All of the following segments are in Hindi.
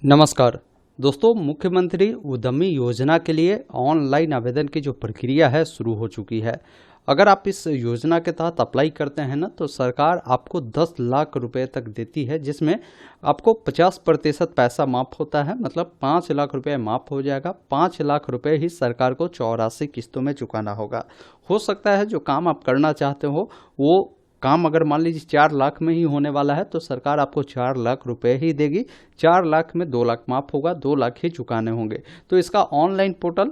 नमस्कार दोस्तों, मुख्यमंत्री उद्यमी योजना के लिए ऑनलाइन आवेदन की जो प्रक्रिया है शुरू हो चुकी है। अगर आप इस योजना के तहत अप्लाई करते हैं ना, तो सरकार आपको 10 लाख रुपए तक देती है, जिसमें आपको 50% पैसा माफ़ होता है। मतलब 5 लाख रुपए माफ़ हो जाएगा। 5 लाख रुपए ही सरकार को 84 किस्तों में चुकाना होगा। हो सकता है जो काम आप करना चाहते हो वो काम अगर मान लीजिए 4 लाख में ही होने वाला है, तो सरकार आपको 4 लाख रुपए ही देगी। 4 लाख में 2 लाख माफ होगा, 2 लाख ही चुकाने होंगे। तो इसका ऑनलाइन पोर्टल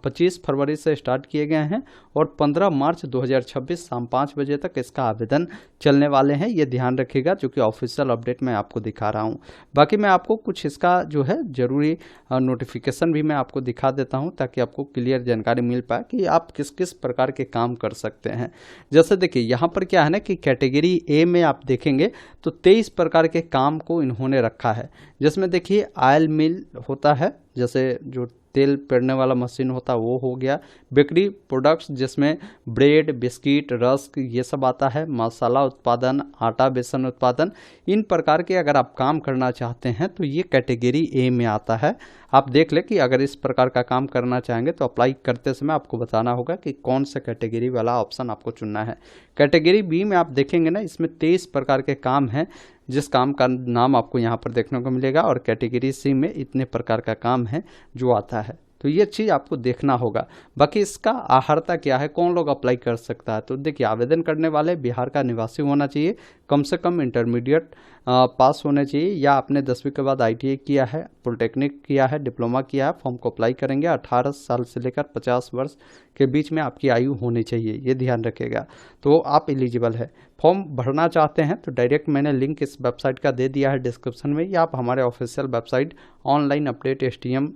25 फरवरी से स्टार्ट किए गए हैं और 15 मार्च 2026 शाम 5 बजे तक इसका आवेदन चलने वाले हैं। ये ध्यान रखिएगा, जो कि ऑफिशियल अपडेट मैं आपको दिखा रहा हूँ। बाकी मैं आपको कुछ इसका जो है ज़रूरी नोटिफिकेशन भी मैं आपको दिखा देता हूँ, ताकि आपको क्लियर जानकारी मिल पाए कि आप किस किस प्रकार के काम कर सकते हैं। जैसे देखिए, यहाँ पर क्या है ना कि कैटेगरी ए में आप देखेंगे तो 23 प्रकार के काम को इन्होंने रखा है, जिसमें देखिए ऑयल मिल होता है, जैसे जो तेल पेरने वाला मशीन होता है वो हो गया। बेकरी प्रोडक्ट्स जिसमें ब्रेड, बिस्किट, रस्क ये सब आता है। मसाला उत्पादन, आटा बेसन उत्पादन, इन प्रकार के अगर आप काम करना चाहते हैं तो ये कैटेगरी ए में आता है। आप देख लें कि अगर इस प्रकार का काम करना चाहेंगे तो अप्लाई करते समय आपको बताना होगा कि कौन सा कैटेगरी वाला ऑप्शन आपको चुनना है। कैटेगरी बी में आप देखेंगे ना, इसमें 23 प्रकार के काम हैं, जिस काम का नाम आपको यहाँ पर देखने को मिलेगा। और कैटेगरी सी में इतने प्रकार का काम है जो आता है। तो ये चीज़ आपको देखना होगा। बाकी इसका आहारता क्या है, कौन लोग अप्लाई कर सकता है, तो देखिए आवेदन करने वाले बिहार का निवासी होना चाहिए, कम से कम इंटरमीडिएट पास होने चाहिए, या आपने 10वीं के बाद ITI किया है, पॉलिटेक्निक किया है, डिप्लोमा किया है। फॉर्म को अप्लाई करेंगे 18 साल से लेकर 50 वर्ष के बीच में आपकी आयु होनी चाहिए, ये ध्यान रखिएगा। तो आप एलिजिबल है। फॉर्म भरना चाहते हैं तो डायरेक्ट मैंने लिंक इस वेबसाइट का दे दिया है डिस्क्रिप्शन में, या आप हमारे official website online update STM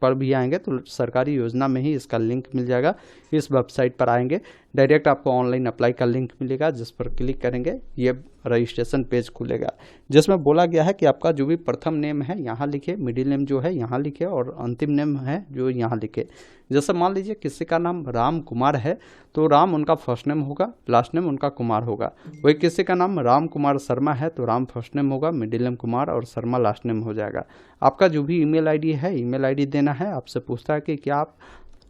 पर भी आएंगे तो सरकारी योजना में ही इसका लिंक मिल जाएगा। इस वेबसाइट पर आएंगे डायरेक्ट आपको ऑनलाइन अप्लाई का लिंक मिलेगा, जिस पर क्लिक करेंगे ये रजिस्ट्रेशन पेज खुलेगा, जिसमें बोला गया है कि आपका जो भी प्रथम नेम है यहाँ लिखे, मिडिल नेम जो है यहाँ लिखे, और अंतिम नेम है जो यहाँ लिखे। जैसे मान लीजिए किसी का नाम राम कुमार है तो राम उनका फर्स्ट नेम होगा, लास्ट नेम उनका कुमार होगा। वही किसी का नाम राम कुमार शर्मा है तो राम फर्स्ट नेम होगा, मिडिल नेम कुमार और शर्मा लास्ट नेम हो जाएगा। आपका जो भी ईमेल आईडी है, ईमेल आईडी देना है। आपसे पूछता है कि क्या आप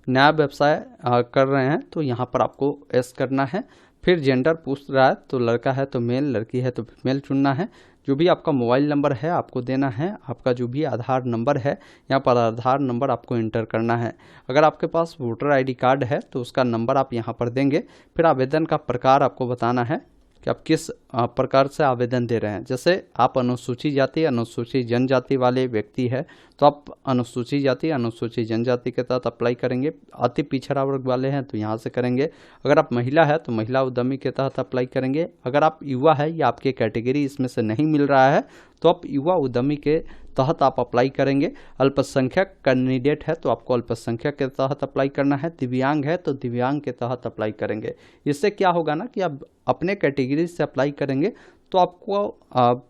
नया व्यवसाय कर रहे हैं, तो यहाँ पर आपको एस करना है। फिर जेंडर पूछ रहा है तो लड़का है तो मेल, लड़की है तो फीमेल चुनना है। जो भी आपका मोबाइल नंबर है आपको देना है। आपका जो भी आधार नंबर है, यहाँ पर आधार नंबर आपको इंटर करना है। अगर आपके पास वोटर ID कार्ड है तो उसका नंबर आप यहाँ पर देंगे। फिर आवेदन का प्रकार आपको बताना है कि आप किस प्रकार से आवेदन दे रहे हैं। जैसे आप अनुसूचित जाति, अनुसूचित जनजाति वाले व्यक्ति है तो आप अनुसूचित जाति, अनुसूचित जनजाति के तहत अप्लाई करेंगे। अति पिछड़ा वर्ग वाले हैं तो यहाँ से करेंगे। अगर आप महिला है तो महिला उद्यमी के तहत अप्लाई करेंगे। अगर आप युवा है या आपके कैटेगरी इसमें से नहीं मिल रहा है तो आप युवा उद्यमी के तहत आप अप्लाई करेंगे। अल्पसंख्यक कैंडिडेट है तो आपको अल्पसंख्यक के तहत अप्लाई करना है। दिव्यांग है तो दिव्यांग के तहत अप्लाई करेंगे। इससे क्या होगा ना कि आप अपने कैटेगरी से अप्लाई करेंगे तो आपको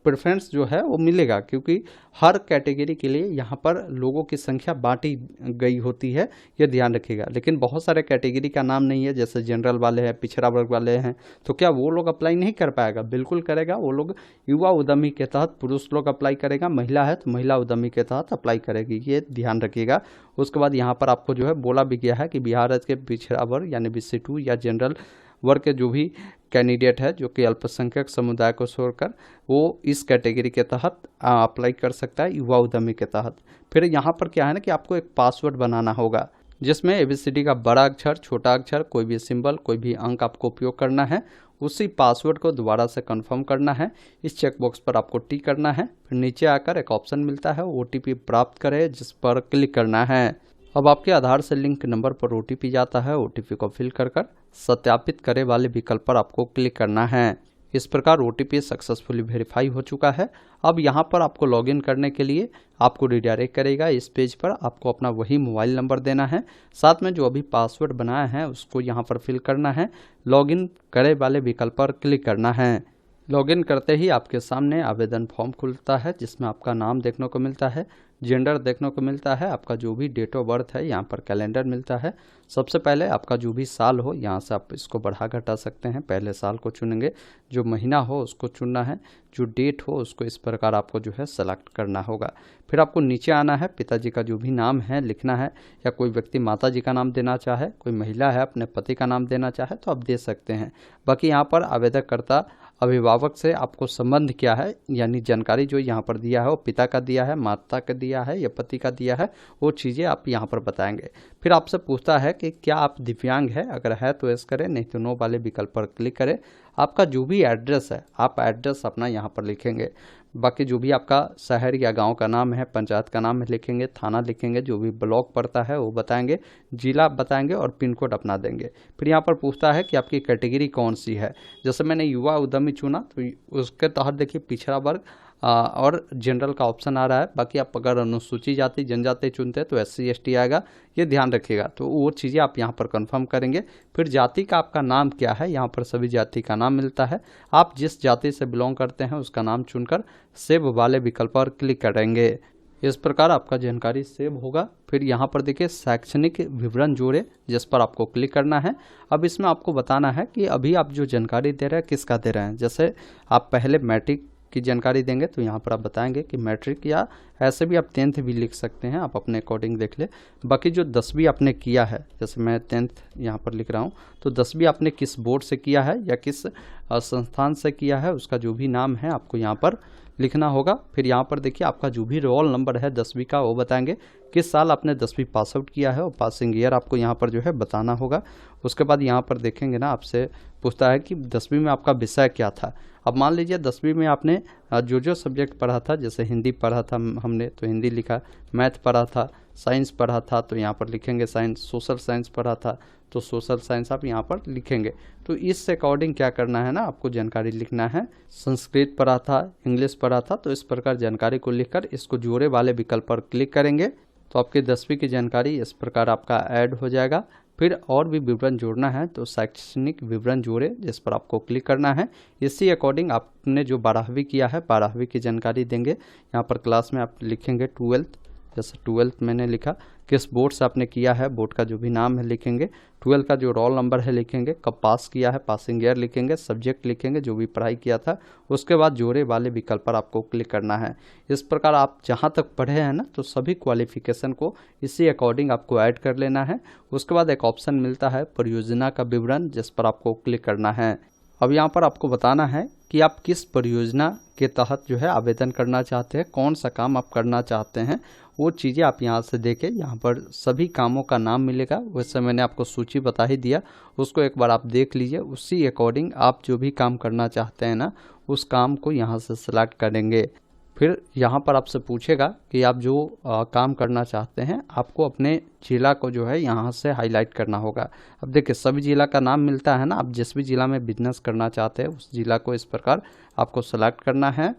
प्रेफरेंस जो है वो मिलेगा, क्योंकि हर कैटेगरी के लिए यहाँ पर लोगों की संख्या बांटी गई होती है, ये ध्यान रखिएगा। लेकिन बहुत सारे कैटेगरी का नाम नहीं है, जैसे जनरल वाले हैं, पिछड़ा वर्ग वाले हैं, तो क्या वो लोग अप्लाई नहीं कर पाएगा? बिल्कुल करेगा। वो लोग युवा उद्यमी के तहत पुरुष लोग अप्लाई करेगा, महिला है तो महिला उद्यमी के तहत अप्लाई करेगी, ये ध्यान रखिएगा। उसके बाद यहाँ पर आपको जो है बोला भी गया है कि बिहार राज्य के पिछड़ा वर्ग यानी BC2 या जनरल वर्ग के जो भी कैंडिडेट है जो कि अल्पसंख्यक समुदाय को छोड़कर, वो इस कैटेगरी के तहत अप्लाई कर सकता है, युवा उद्यमी के तहत। फिर यहाँ पर क्या है ना कि आपको एक पासवर्ड बनाना होगा, जिसमें ABCD का बड़ा अक्षर, छोटा अक्षर, कोई भी सिंबल, कोई भी अंक आपको उपयोग करना है। उसी पासवर्ड को दोबारा से कंफर्म करना है। इस चेकबॉक्स पर आपको टिक करना है। फिर नीचे आकर एक ऑप्शन मिलता है OTP प्राप्त करें, जिस पर क्लिक करना है। अब आपके आधार से लिंक नंबर पर OTP जाता है। OTP को फिल कर सत्यापित करे वाले विकल्प पर आपको क्लिक करना है। इस प्रकार OTP सक्सेसफुली वेरीफाई हो चुका है। अब यहाँ पर आपको लॉगिन करने के लिए आपको रिडायरेक्ट करेगा। इस पेज पर आपको अपना वही मोबाइल नंबर देना है, साथ में जो अभी पासवर्ड बनाया है उसको यहाँ पर फिल करना है। लॉगिन करे वाले विकल्प पर क्लिक करना है। लॉगिन करते ही आपके सामने आवेदन फॉर्म खुलता है, जिसमें आपका नाम देखने को मिलता है, जेंडर देखने को मिलता है, आपका जो भी डेट ऑफ बर्थ है, यहाँ पर कैलेंडर मिलता है। सबसे पहले आपका जो भी साल हो, यहाँ से आप इसको बढ़ा घटा सकते हैं। पहले साल को चुनेंगे, जो महीना हो उसको चुनना है, जो डेट हो उसको इस प्रकार आपको जो है सेलेक्ट करना होगा। फिर आपको नीचे आना है, पिताजी का जो भी नाम है लिखना है, या कोई व्यक्ति माता जी का नाम देना चाहे, कोई महिला है अपने पति का नाम देना चाहे तो आप दे सकते हैं। बाकी यहाँ पर आवेदनकर्ता अभिभावक से आपको संबंध क्या है, यानी जानकारी जो यहाँ पर दिया है वो पिता का दिया है, माता का दिया है या पति का दिया है, वो चीज़ें आप यहाँ पर बताएंगे। फिर आपसे पूछता है कि क्या आप दिव्यांग है, अगर है तो यस करें, नहीं तो नो वाले विकल्प पर क्लिक करें। आपका जो भी एड्रेस है आप एड्रेस अपना यहाँ पर लिखेंगे। बाकी जो भी आपका शहर या गांव का नाम है, पंचायत का नाम है लिखेंगे, थाना लिखेंगे, जो भी ब्लॉक पड़ता है वो बताएंगे, जिला बताएंगे और पिन कोड अपना देंगे। फिर यहाँ पर पूछता है कि आपकी कैटेगरी कौन सी है। जैसे मैंने युवा उद्यमी चुना तो उसके तहत देखिए पिछड़ा वर्ग और जनरल का ऑप्शन आ रहा है। बाकी आप अगर अनुसूचित जाति जनजाति चुनते हैं तो SC ST आएगा, ये ध्यान रखिएगा। तो वो चीज़ें आप यहाँ पर कंफर्म करेंगे। फिर जाति का आपका नाम क्या है, यहाँ पर सभी जाति का नाम मिलता है। आप जिस जाति से बिलोंग करते हैं उसका नाम चुनकर सेव वाले विकल्प पर क्लिक करेंगे। इस प्रकार आपका जानकारी सेव होगा। फिर यहाँ पर देखिए शैक्षणिक विवरण जोड़े, जिस पर आपको क्लिक करना है। अब इसमें आपको बताना है कि अभी आप जो जानकारी दे रहे हैं किसका दे रहे हैं। जैसे आप पहले मैट्रिक की जानकारी देंगे तो यहाँ पर आप बताएंगे कि मैट्रिक, या ऐसे भी आप 10th भी लिख सकते हैं, आप अपने अकॉर्डिंग देख ले। बाकी जो 10वीं आपने किया है, जैसे मैं 10th यहाँ पर लिख रहा हूँ, तो 10वीं आपने किस बोर्ड से किया है या किस संस्थान से किया है, उसका जो भी नाम है आपको यहाँ पर लिखना होगा। फिर यहाँ पर देखिए आपका जो भी रोल नंबर है 10वीं का वो बताएंगे, किस साल आपने 10वीं पास आउट किया है और पासिंग ईयर आपको यहाँ पर जो है बताना होगा। उसके बाद यहाँ पर देखेंगे ना, आपसे पूछता है कि 10वीं में आपका विषय क्या था। अब मान लीजिए 10वीं में आपने जो सब्जेक्ट पढ़ा था, जैसे हिंदी पढ़ा था हमने तो हिंदी लिखा, मैथ पढ़ा था, साइंस पढ़ा था तो यहाँ पर लिखेंगे साइंस, सोशल साइंस पढ़ा था तो सोशल साइंस आप यहाँ पर लिखेंगे। तो इस अकॉर्डिंग क्या करना है ना, आपको जानकारी लिखना है। संस्कृत पढ़ा था, इंग्लिश पढ़ा था, तो इस प्रकार जानकारी को लिखकर इसको जोड़े वाले विकल्प पर क्लिक करेंगे तो आपकी 10वीं की जानकारी इस प्रकार आपका ऐड हो जाएगा। फिर और भी विवरण जोड़ना है तो शैक्षणिक विवरण जोड़े, जिस पर आपको क्लिक करना है। इसी अकॉर्डिंग आपने जो 12वीं किया है 12वीं की जानकारी देंगे। यहाँ पर क्लास में आप लिखेंगे 12th, जैसे 12th मैंने लिखा, किस बोर्ड से आपने किया है, बोर्ड का जो भी नाम है लिखेंगे, 12 का जो रोल नंबर है लिखेंगे, कब पास किया है पासिंग ईयर लिखेंगे, सब्जेक्ट लिखेंगे जो भी पढ़ाई किया था। उसके बाद जोड़े वाले विकल्प पर आपको क्लिक करना है। इस प्रकार आप जहां तक पढ़े हैं ना, तो सभी क्वालिफिकेशन को इसी अकॉर्डिंग आपको ऐड कर लेना है। उसके बाद एक ऑप्शन मिलता है परियोजना का विवरण, जिस पर आपको क्लिक करना है। अब यहाँ पर आपको बताना है कि आप किस परियोजना के तहत जो है आवेदन करना चाहते हैं, कौन सा काम आप करना चाहते हैं, वो चीज़ें आप यहाँ से देखें। यहाँ पर सभी कामों का नाम मिलेगा, वैसे मैंने आपको सूची बता ही दिया, उसको एक बार आप देख लीजिए। उसी अकॉर्डिंग आप जो भी काम करना चाहते हैं ना, उस काम को यहाँ से सिलेक्ट करेंगे। फिर यहाँ पर आपसे पूछेगा कि आप जो काम करना चाहते हैं, आपको अपने जिला को जो है यहाँ से हाईलाइट करना होगा। अब देखिए सभी जिला का नाम मिलता है ना, आप जिस भी जिला में बिजनेस करना चाहते हैं उस जिला को इस प्रकार आपको सेलेक्ट करना है।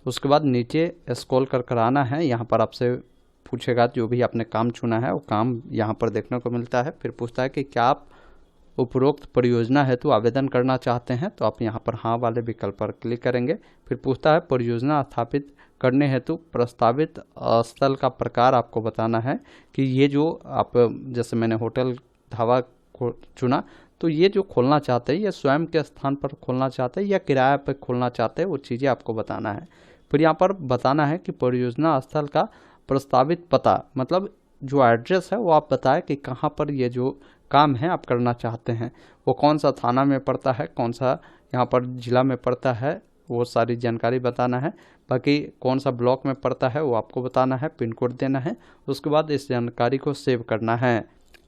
उसके बाद नीचे स्क्रॉल कर आना है, यहाँ पर आपसे पूछेगा जो भी आपने काम चुना है वो काम यहाँ पर देखने को मिलता है। फिर पूछता है कि क्या आप उपरोक्त परियोजना हेतु आवेदन करना चाहते हैं, तो आप यहाँ पर हाँ वाले विकल्प पर क्लिक करेंगे। फिर पूछता है परियोजना स्थापित करने हेतु प्रस्तावित स्थल का प्रकार आपको बताना है कि ये जो आप, जैसे मैंने होटल ढाबा चुना, तो ये जो खोलना चाहते हैं ये स्वयं के स्थान पर खोलना चाहते हैं या किराए पर खोलना चाहते हैं, वो चीज़ें आपको बताना है। फिर यहाँ पर बताना है कि परियोजना स्थल का प्रस्तावित पता, मतलब जो एड्रेस है वो आप बताएं कि कहाँ पर ये जो काम है आप करना चाहते हैं, वो कौन सा थाना में पड़ता है, कौन सा यहाँ पर जिला में पड़ता है, वो सारी जानकारी बताना है। बाकी कौन सा ब्लॉक में पड़ता है वो आपको बताना है, पिन कोड देना है। उसके बाद इस जानकारी को सेव करना है।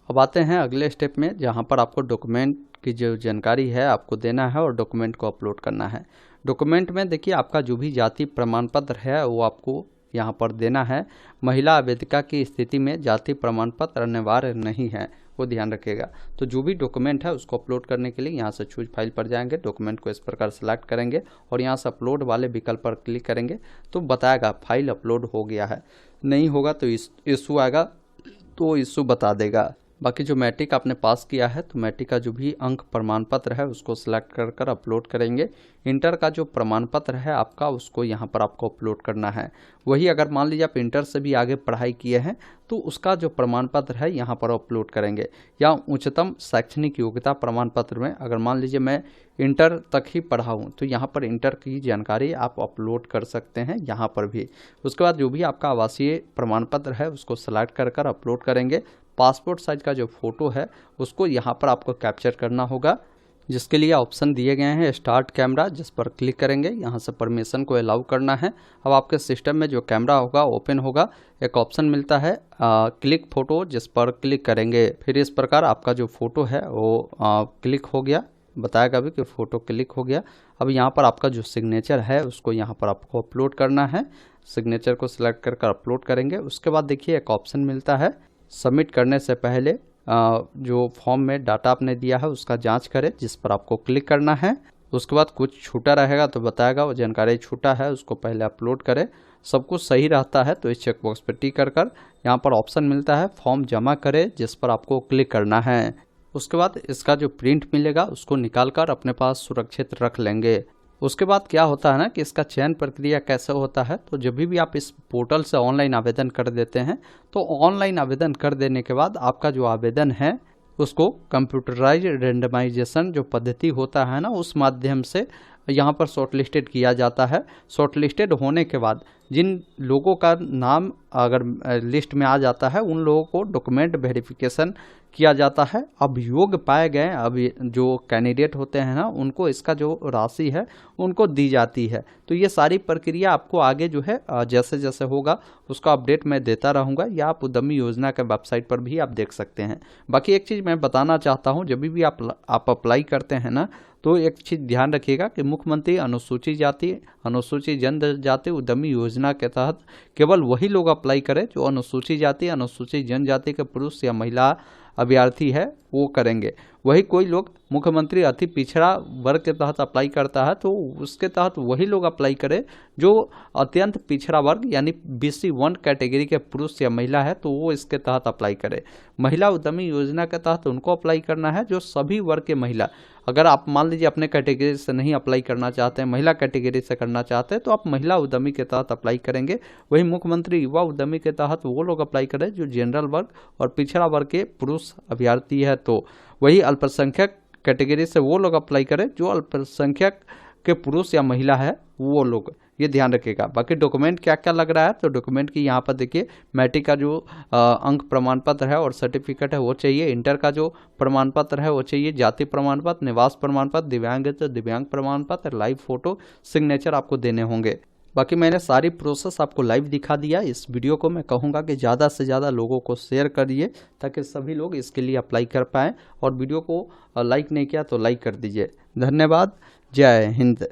अब आते हैं अगले स्टेप में, जहाँ पर आपको डॉक्यूमेंट की जो जानकारी है आपको देना है और डॉक्यूमेंट को अपलोड करना है। डॉक्यूमेंट में देखिए आपका जो भी जाति प्रमाण पत्र है वो आपको यहाँ पर देना है। महिला आवेदिका की स्थिति में जाति प्रमाण पत्र अनिवार्य नहीं है, वो ध्यान रखिएगा। तो जो भी डॉक्यूमेंट है उसको अपलोड करने के लिए यहाँ से चूज फाइल पर जाएंगे, डॉक्यूमेंट को इस प्रकार सेलेक्ट करेंगे और यहाँ से अपलोड वाले विकल्प पर क्लिक करेंगे तो बताएगा फाइल अपलोड हो गया है। नहीं होगा तो इशू आएगा तो इशू बता देगा। बाकी जो मैट्रिक आपने पास किया है तो मैट्रिक का जो भी अंक प्रमाण पत्र है उसको सिलेक्ट कर कर अपलोड करेंगे। इंटर का जो प्रमाण पत्र है आपका उसको यहाँ पर आपको अपलोड करना है। वही अगर मान लीजिए आप इंटर से भी आगे पढ़ाई किए हैं तो उसका जो प्रमाण पत्र है यहाँ पर अपलोड करेंगे। या उच्चतम शैक्षणिक योग्यता प्रमाण पत्र में अगर मान लीजिए मैं इंटर तक ही पढ़ा हूँ तो यहाँ पर इंटर की जानकारी आप अपलोड कर सकते हैं यहाँ पर भी। उसके बाद जो भी आपका आवासीय प्रमाण पत्र है उसको सेलेक्ट कर कर अपलोड करेंगे। पासपोर्ट साइज का जो फ़ोटो है उसको यहाँ पर आपको कैप्चर करना होगा, जिसके लिए ऑप्शन दिए गए हैं स्टार्ट कैमरा, जिस पर क्लिक करेंगे। यहाँ से परमिशन को अलाउ करना है। अब आपके सिस्टम में जो कैमरा होगा ओपन होगा, एक ऑप्शन मिलता है क्लिक फ़ोटो, जिस पर क्लिक करेंगे। फिर इस प्रकार आपका जो फ़ोटो है वो क्लिक हो गया, बताएगा भी कि फ़ोटो क्लिक हो गया। अब यहाँ पर आपका जो सिग्नेचर है उसको यहाँ पर आपको अपलोड करना है। सिग्नेचर को सिलेक्ट कर कर अपलोड करेंगे। उसके बाद देखिए एक ऑप्शन मिलता है सबमिट करने से पहले जो फॉर्म में डाटा आपने दिया है उसका जांच करें, जिस पर आपको क्लिक करना है। उसके बाद कुछ छूटा रहेगा तो बताएगा, वो जानकारी छूटा है उसको पहले अपलोड करें। सब कुछ सही रहता है तो इस चेकबॉक्स पर टिक कर कर यहाँ पर ऑप्शन मिलता है फॉर्म जमा करें, जिस पर आपको क्लिक करना है। उसके बाद इसका जो प्रिंट मिलेगा उसको निकाल कर अपने पास सुरक्षित रख लेंगे। उसके बाद क्या होता है ना कि इसका चयन प्रक्रिया कैसे होता है, तो जब भी आप इस पोर्टल से ऑनलाइन आवेदन कर देते हैं तो ऑनलाइन आवेदन कर देने के बाद आपका जो आवेदन है उसको कंप्यूटराइज रेंडमाइजेशन जो पद्धति होता है ना उस माध्यम से यहाँ पर शॉर्टलिस्टेड किया जाता है। शॉर्टलिस्टेड होने के बाद जिन लोगों का नाम अगर लिस्ट में आ जाता है उन लोगों को डॉक्यूमेंट वेरिफिकेशन किया जाता है। अब योग्य पाए गए अब जो कैंडिडेट होते हैं ना उनको इसका जो राशि है उनको दी जाती है। तो ये सारी प्रक्रिया आपको आगे जो है जैसे जैसे होगा उसका अपडेट मैं देता रहूँगा, या आप उद्यमी योजना के वेबसाइट पर भी आप देख सकते हैं। बाकी एक चीज़ मैं बताना चाहता हूँ, जब भी आप अप्लाई करते हैं ना तो एक चीज़ ध्यान रखिएगा कि मुख्यमंत्री अनुसूचित जाति अनुसूचित जनजाति उद्यमी योजना के तहत केवल वही लोग अप्लाई करें जो अनुसूचित जाति अनुसूचित जनजाति के पुरुष या महिला अभ्यर्थी है वो करेंगे। वही कोई लोग मुख्यमंत्री अति पिछड़ा वर्ग के तहत अप्लाई करता है तो उसके तहत वही लोग अप्लाई करें जो अत्यंत पिछड़ा वर्ग यानी BC 1 कैटेगरी के पुरुष या महिला है तो वो इसके तहत अप्लाई करे। महिला उद्यमी योजना के तहत उनको अप्लाई करना है जो सभी वर्ग के महिला। अगर आप मान लीजिए अपने कैटेगरी से नहीं अप्लाई करना चाहते हैं, महिला कैटेगरी से करना चाहते हैं तो आप महिला उद्यमी के तहत अप्लाई करेंगे। वही मुख्यमंत्री युवा उद्यमी के तहत वो लोग अप्लाई करें जो जनरल वर्ग और पिछड़ा वर्ग के पुरुष अभ्यर्थी है। तो वही अल्पसंख्यक कैटेगरी से वो लोग अप्लाई करें जो अल्पसंख्यक के पुरुष या महिला है वो लोग, ये ध्यान रखिएगा। बाकी डॉक्यूमेंट क्या क्या लग रहा है तो डॉक्यूमेंट की यहाँ पर देखिए मैट्रिक का जो अंक प्रमाण पत्र है और सर्टिफिकेट है वो चाहिए। इंटर का जो प्रमाण पत्र है वो चाहिए। जाति प्रमाण पत्र, निवास प्रमाण पत्र, दिव्यांग है तो दिव्यांग प्रमाण पत्र, लाइव फोटो, सिग्नेचर आपको देने होंगे। बाकी मैंने सारी प्रोसेस आपको लाइव दिखा दिया। इस वीडियो को मैं कहूँगा कि ज़्यादा से ज़्यादा लोगों को शेयर करिए ताकि सभी लोग इसके लिए अप्लाई कर पाएँ, और वीडियो को लाइक नहीं किया तो लाइक कर दीजिए। धन्यवाद। जय हिंद।